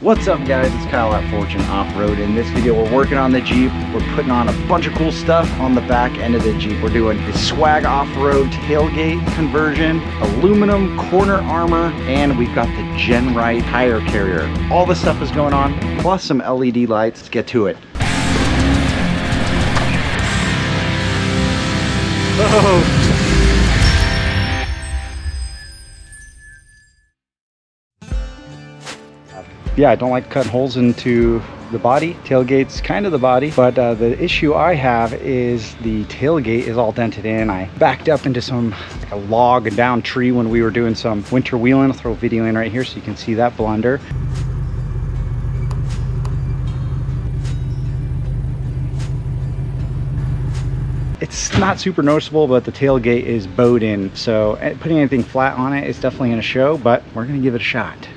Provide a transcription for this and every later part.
What's up guys, it's Kyle at Fortune Off-Road. In this video we're working on the Jeep. We're putting on a bunch of cool stuff on the back end of the Jeep. We're doing the swag off-road tailgate conversion, aluminum corner armor, and we've got the Gen Right tire carrier. All this stuff is going on, plus some LED lights. Let's get to it. Oh. Yeah, I don't like cutting holes into the body. Tailgate's kind of the body, but the issue I have is the tailgate is all dented in. I backed up into like a log and down tree when we were doing some winter wheeling. I'll throw a video in right here so you can see that blunder. It's not super noticeable, but the tailgate is bowed in, so putting anything flat on it is definitely going to show, but we're going to give it a shot.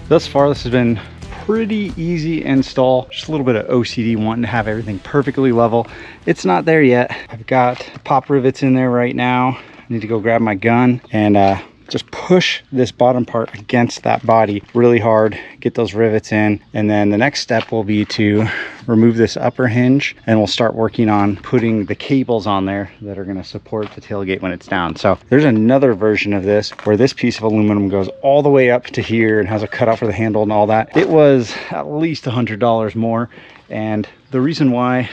Thus far, this has been pretty easy install. Just a little bit of OCD wanting to have everything perfectly level. It's not there yet. I've got pop rivets in there right now. I need to go grab my gun and just push this bottom part against that body really hard, get those rivets in, and then the next step will be to remove this upper hinge, and we'll start working on putting the cables on there that are going to support the tailgate when it's down. So there's another version of this where this piece of aluminum goes all the way up to here and has a cutout for the handle and all that. It was at least $100 more, and the reason why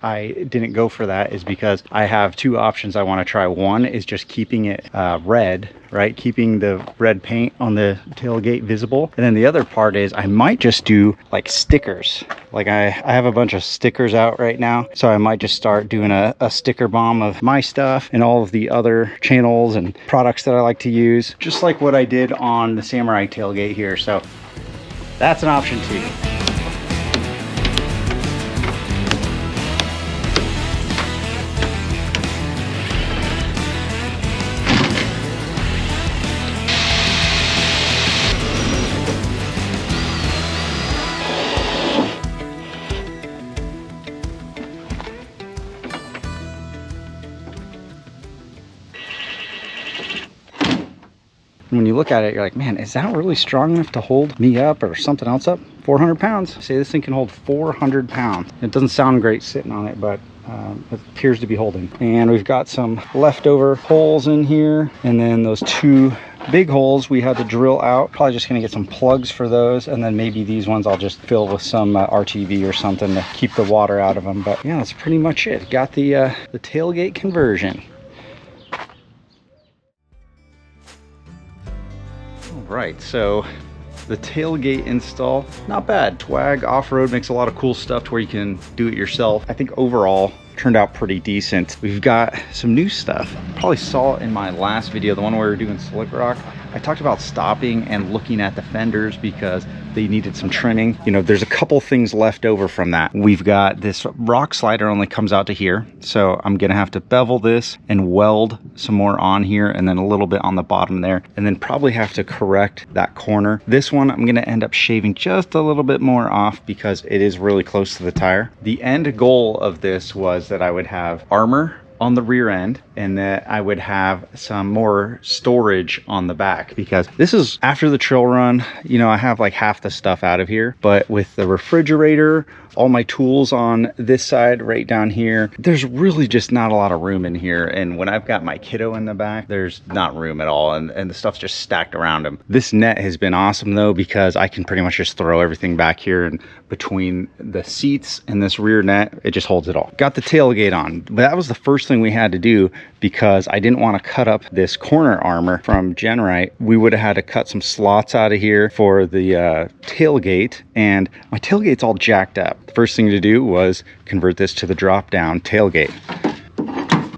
I didn't go for that is because I have two options I want to try. One is just keeping it red, right? Keeping the red paint on the tailgate visible. And then the other part is I might just do like stickers. Like I have a bunch of stickers out right now. So I might just start doing a sticker bomb of my stuff and all of the other channels and products that I like to use. Just like what I did on the Samurai tailgate here. So that's an option too. When you look at it, you're like, man, is that really strong enough to hold me up or something else up? 400 pounds. Say this thing can hold 400 pounds. It doesn't sound great sitting on it, but it appears to be holding. And we've got some leftover holes in here, and then those two big holes we had to drill out. Probably just gonna get some plugs for those, and then maybe these ones I'll just fill with some RTV or something to keep the water out of them. But yeah, that's pretty much it. Got the tailgate conversion. Right, so the tailgate install, not bad. Swag off-road makes a lot of cool stuff to where you can do it yourself. I think overall turned out pretty decent. We've got some new stuff. You probably saw it in my last video, the one where we were doing slick rock. I talked about stopping and looking at the fenders because they needed some trimming. You know, there's a couple things left over from that. We've got this rock slider only comes out to here. So I'm gonna have to bevel this and weld some more on here and then a little bit on the bottom there. And then probably have to correct that corner. This one, I'm gonna end up shaving just a little bit more off because it is really close to the tire. The end goal of this was that I would have armor on the rear end, and that I would have some more storage on the back, because this is after the trail run. You know, I have like half the stuff out of here, but with the refrigerator, all my tools on this side right down here, there's really just not a lot of room in here. And when I've got my kiddo in the back, there's not room at all, and the stuff's just stacked around him. This net has been awesome though, because I can pretty much just throw everything back here, and between the seats and this rear net, it just holds it all. Got the tailgate on, but that was the first thing we had to do, because I didn't want to cut up this corner armor from Genrite. We would have had to cut some slots out of here for the tailgate, and my tailgate's all jacked up. The first thing to do was convert this to the drop down tailgate.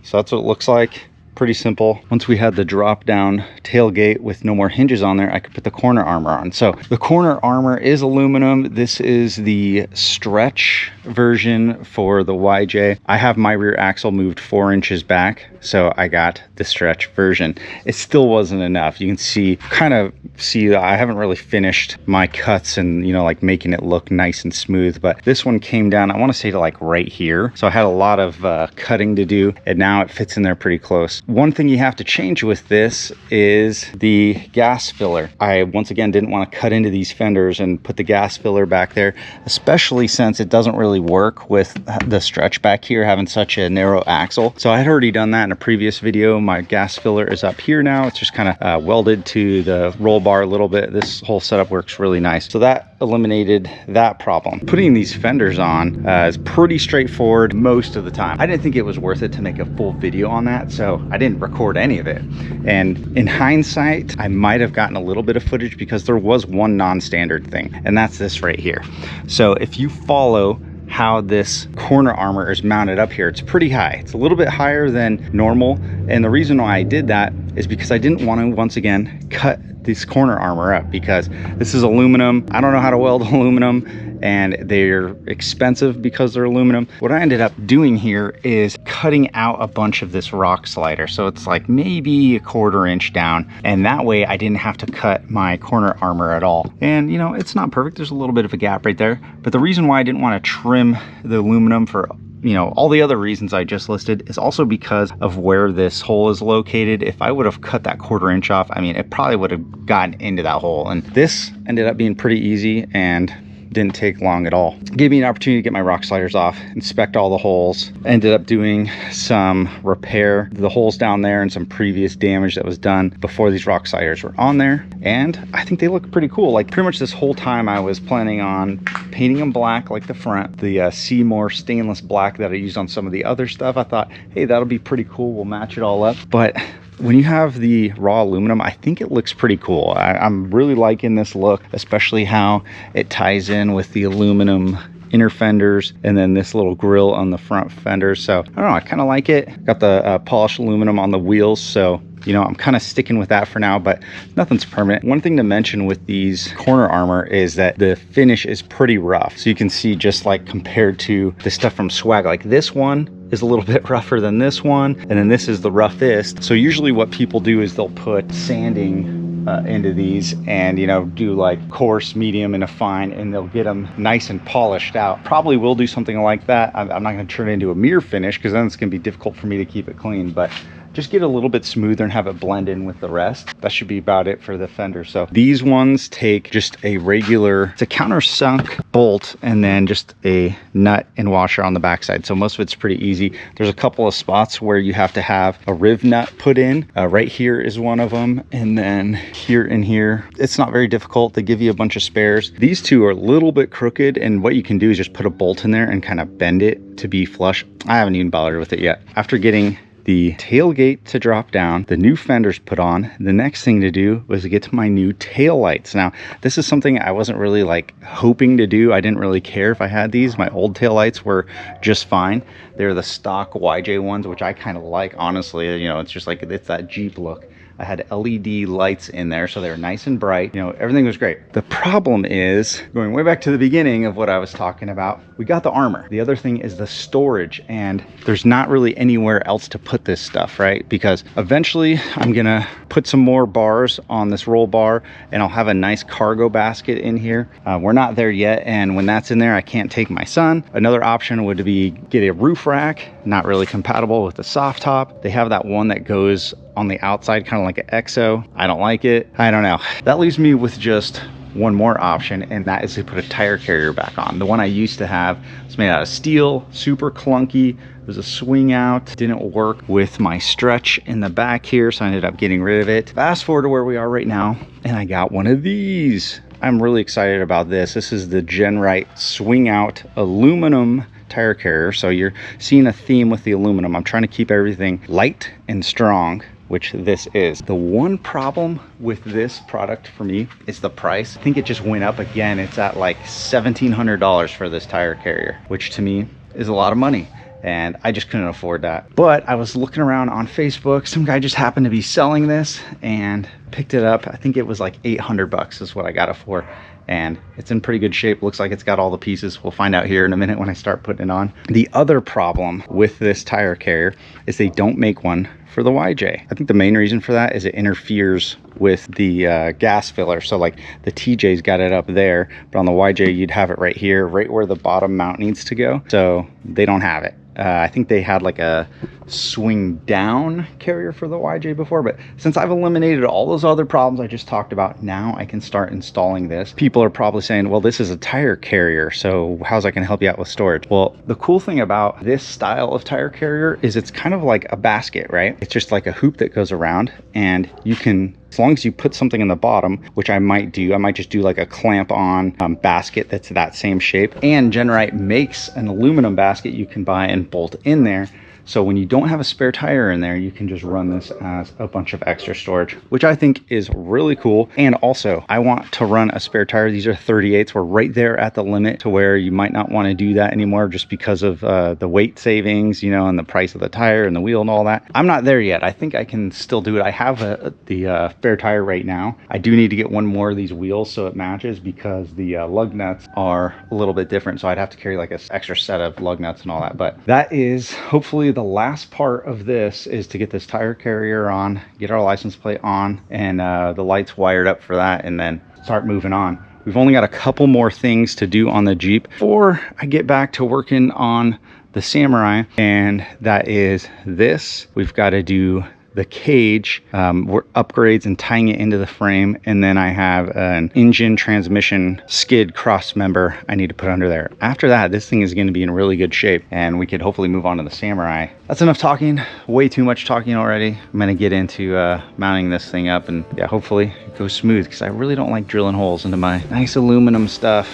So that's what it looks like. Pretty simple. Once we had the drop down tailgate with no more hinges on there, I could put the corner armor on. So the corner armor is aluminum. This is the stretch version for the YJ. I have my rear axle moved 4 inches back, so I got the stretch version. It still wasn't enough. You can see, that I haven't really finished my cuts and, you know, like making it look nice and smooth, but this one came down, I want to say, to like right here. So I had a lot of cutting to do, and now it fits in there pretty close. One thing you have to change with this is the gas filler. I, once again, didn't want to cut into these fenders and put the gas filler back there, especially since it doesn't really work with the stretch back here, having such a narrow axle. So I had already done that in a previous video. My gas filler is up here now. It's just kind of welded to the roll bar a little bit. This whole setup works really nice. So that eliminated that problem. Putting these fenders on is pretty straightforward most of the time. I didn't think it was worth it to make a full video on that, so I didn't record any of it. And in hindsight, I might have gotten a little bit of footage, because there was one non-standard thing, and that's this right here. So if you follow how this corner armor is mounted up here, it's pretty high. It's a little bit higher than normal, and the reason why I did that is because I didn't want to, once again, cut this corner armor up, because this is aluminum. I don't know how to weld aluminum, and they're expensive because they're aluminum. What I ended up doing here is cutting out a bunch of this rock slider, so it's like maybe a 1/4 inch down, and that way I didn't have to cut my corner armor at all. And you know, it's not perfect, there's a little bit of a gap right there, but the reason why I didn't want to trim the aluminum for, you know, all the other reasons I just listed is also because of where this hole is located. If I would have cut that 1/4 inch off, I mean, it probably would have gotten into that hole, and this ended up being pretty easy and didn't take long at all. Gave me an opportunity to get my rock sliders off, inspect all the holes. Ended up doing some repair the holes down there and some previous damage that was done before these rock sliders were on there, and I think they look pretty cool. Like, pretty much this whole time I was planning on painting them black like the front, the Seymour stainless black that I used on some of the other stuff. I thought, hey, that'll be pretty cool, we'll match it all up. But when you have the raw aluminum, I think it looks pretty cool. I'm really liking this look, especially how it ties in with the aluminum inner fenders and then this little grill on the front fenders. So I don't know, I kind of like it. Got the polished aluminum on the wheels, so you know, I'm kind of sticking with that for now, but nothing's permanent. One thing to mention with these corner armor is that the finish is pretty rough. So you can see, just like compared to the stuff from Swag, like this one is a little bit rougher than this one, and then this is the roughest. So usually what people do is they'll put sanding into these, and you know, do like coarse, medium, and a fine, and they'll get them nice and polished out. Probably will do something like that. I'm not going to turn it into a mirror finish, because then it's going to be difficult for me to keep it clean, but just get a little bit smoother and have it blend in with the rest. That should be about it for the fender. So these ones take just a regular, it's a countersunk bolt, and then just a nut and washer on the backside. So most of it's pretty easy. There's a couple of spots where you have to have a riv nut put in. Right here is one of them, and then here and here. It's not very difficult. They give you a bunch of spares. These two are a little bit crooked, and what you can do is just put a bolt in there and kind of bend it to be flush. I haven't even bothered with it yet. After getting the tailgate to drop down, the new fenders put on, the next thing to do was to get to my new tail lights. Now, this is something I wasn't really like hoping to do. I didn't really care if I had these. My old tail lights were just fine. They're the stock YJ ones, which I kind of like, honestly. You know, it's just like, it's that Jeep look. I had LED lights in there, so they were nice and bright. You know, everything was great. The problem is, going way back to the beginning of what I was talking about, we got the armor. The other thing is the storage, and there's not really anywhere else to put this stuff, right? Because eventually I'm gonna put some more bars on this roll bar, and I'll have a nice cargo basket in here. We're not there yet, and when that's in there, I can't take my son. Another option would be get a roof rack, not really compatible with the soft top. They have that one that goes on the outside, kind of like an EXO. I don't like it. I don't know. That leaves me with just one more option, and that is to put a tire carrier back on. The one I used to have was made out of steel, super clunky. It was a swing out, didn't work with my stretch in the back here, so I ended up getting rid of it. Fast forward to where we are right now, and I got one of these. I'm really excited about this. This is the GenRight swing out aluminum tire carrier. So you're seeing a theme with the aluminum. I'm trying to keep everything light and strong, which this is. The one problem with this product for me is the price. I think it just went up again. It's at like $1,700 for this tire carrier, which to me is a lot of money, and I just couldn't afford that. But I was looking around on Facebook. Some guy just happened to be selling this and picked it up. I think it was like 800 bucks is what I got it for. And it's in pretty good shape. Looks like it's got all the pieces. We'll find out here in a minute when I start putting it on. The other problem with this tire carrier is they don't make one for the YJ. I think the main reason for that is it interferes with the gas filler. So like the TJ's got it up there, but on the YJ you'd have it right here, right where the bottom mount needs to go. So they don't have it. I think they had like a swing down carrier for the YJ before, but since I've eliminated all those other problems I just talked about, now I can start installing this. People are probably saying, well, this is a tire carrier, so how's that gonna help you out with storage? Well, the cool thing about this style of tire carrier is it's kind of like a basket, right? It's just like a hoop that goes around, and you can, as long as you put something in the bottom, which I might do, I might just do like a clamp on basket that's that same shape. And GenRight makes an aluminum basket you can buy and bolt in there. So when you don't have a spare tire in there, you can just run this as a bunch of extra storage, which I think is really cool. And also, I want to run a spare tire. These are 38s. We're right there at the limit to where you might not want to do that anymore just because of the weight savings, you know, and the price of the tire and the wheel and all that. I'm not there yet. I think I can still do it. I have the spare tire right now. I do need to get one more of these wheels so it matches, because the lug nuts are a little bit different. So I'd have to carry like an extra set of lug nuts and all that. But that is hopefully the last part of this, is to get this tire carrier on, get our license plate on, and the lights wired up for that, and then start moving on. We've only got a couple more things to do on the Jeep before I get back to working on the Samurai, and that is this. We've got to do the cage, upgrades and tying it into the frame, and then I have an engine transmission skid cross member I need to put under there. After that, this thing is going to be in really good shape, and we could hopefully move on to the Samurai. That's enough talking, way too much talking already. I'm going to get into mounting this thing up, and yeah, hopefully it goes smooth, because I really don't like drilling holes into my nice aluminum stuff.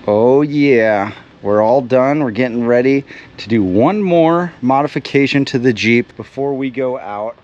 Oh yeah, we're all done. We're getting ready to do one more modification to the Jeep before we go out.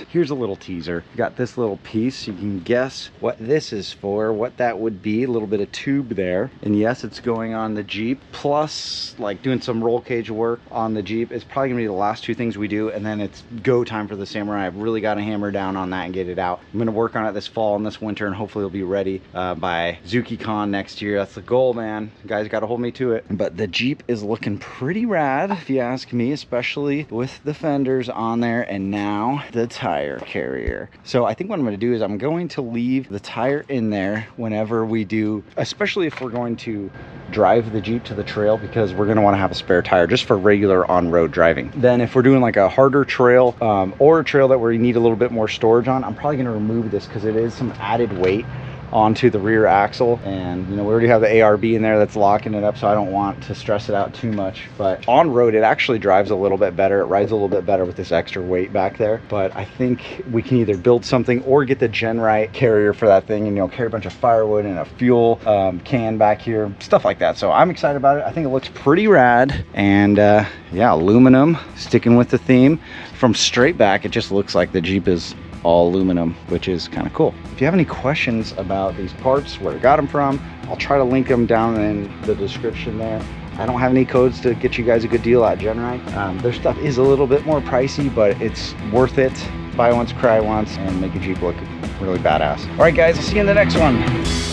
Here's a little teaser. I've got this little piece. You can guess what this is for, what that would be. A little bit of tube there. And yes, it's going on the Jeep. Plus, like doing some roll cage work on the Jeep. It's probably gonna be the last two things we do, and then it's go time for the Samurai. I've really got to hammer down on that and get it out. I'm gonna work on it this fall and this winter, and hopefully it'll be ready by ZukiCon next year. That's the goal, man. You guys got to hold me to it. But the Jeep is looking pretty rad, if you ask me, especially with the fenders on there and now the tire carrier. So I think what I'm going to do is I'm going to leave the tire in there whenever we do, especially if we're going to drive the Jeep to the trail, because we're going to want to have a spare tire just for regular on-road driving. Then if we're doing like a harder trail or a trail that we need a little bit more storage on, I'm probably going to remove this because it is some added weight onto the rear axle, and you know, we already have the ARB in there that's locking it up, so I don't want to stress it out too much. But on road it actually drives a little bit better, it rides a little bit better with this extra weight back there. But I think we can either build something or get the Genrite carrier for that thing, and you know, carry a bunch of firewood and a fuel can back here, stuff like that. So I'm excited about it. I think it looks pretty rad. And yeah, aluminum, sticking with the theme. From straight back it just looks like the Jeep is all aluminum, which is kind of cool. If you have any questions about these parts, where I got them from, I'll try to link them down in the description there. I don't have any codes to get you guys a good deal at Genrite. Their stuff is a little bit more pricey, but it's worth it. Buy once, cry once, and make a Jeep look really badass. All right, guys, I'll see you in the next one.